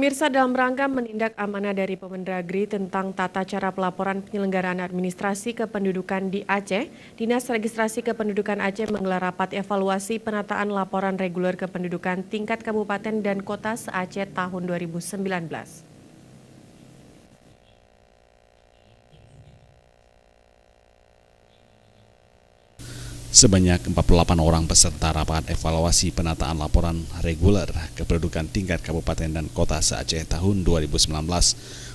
Pemirsa, dalam rangka menindak amanah dari Kemendagri tentang tata cara pelaporan penyelenggaraan administrasi kependudukan di Aceh, Dinas Registrasi Kependudukan Aceh menggelar rapat evaluasi penataan laporan reguler kependudukan tingkat kabupaten dan kota se-Aceh tahun 2019. Sebanyak 48 orang peserta rapat evaluasi penataan laporan reguler kependudukan tingkat kabupaten dan kota se-Aceh tahun 2019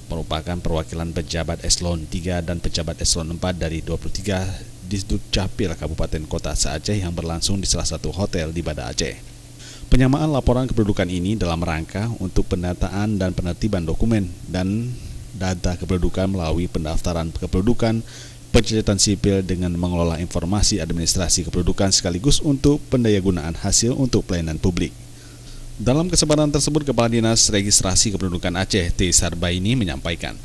merupakan perwakilan pejabat eselon 3 dan pejabat eselon 4 dari 23 Disduk Capil Kabupaten Kota se-Aceh yang berlangsung di salah satu hotel di Banda Aceh. Penyamaan laporan kependudukan ini dalam rangka untuk pendataan dan penertiban dokumen dan data kependudukan melalui pendaftaran kependudukan, pencatatan sipil dengan mengelola informasi administrasi kependudukan sekaligus untuk pendayagunaan hasil untuk pelayanan publik. Dalam kesempatan tersebut, Kepala Dinas Registrasi Kependudukan Aceh, T. Sarbaini menyampaikan,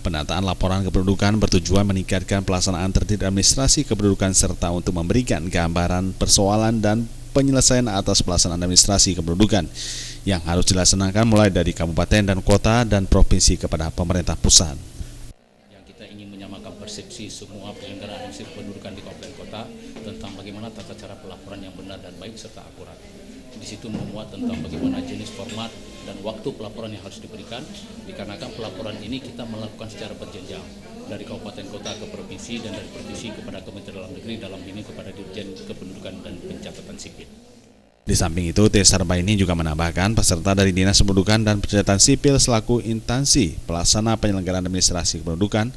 penataan laporan kependudukan bertujuan meningkatkan pelaksanaan tertib administrasi kependudukan serta untuk memberikan gambaran persoalan dan penyelesaian atas pelaksanaan administrasi kependudukan yang harus dilaksanakan mulai dari kabupaten dan kota dan provinsi kepada pemerintah pusat. Kita ingin menyamakan persepsi semua penyelenggara administrasi kependudukan di kabupaten kota tentang bagaimana tata cara pelaporan yang benar dan baik serta akurat. Di situ memuat tentang bagaimana jenis format dan waktu pelaporan yang harus diberikan, dikarenakan pelaporan ini kita melakukan secara berjenjang dari kabupaten kota ke provinsi dan dari provinsi kepada Kementerian Dalam Negeri, dalam ini kepada Dirjen Kependudukan dan Pencatatan Sipil. Di samping itu, T. Sarbaini juga menambahkan peserta dari Dinas Kependudukan dan Pencatatan Sipil selaku instansi pelaksana penyelenggaraan administrasi kependudukan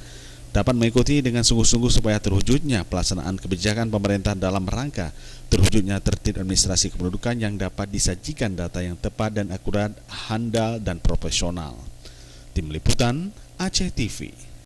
dapat mengikuti dengan sungguh-sungguh supaya terwujudnya pelaksanaan kebijakan pemerintah dalam rangka terwujudnya tertib administrasi kependudukan yang dapat disajikan data yang tepat dan akurat, handal dan profesional. Tim Liputan Aceh TV.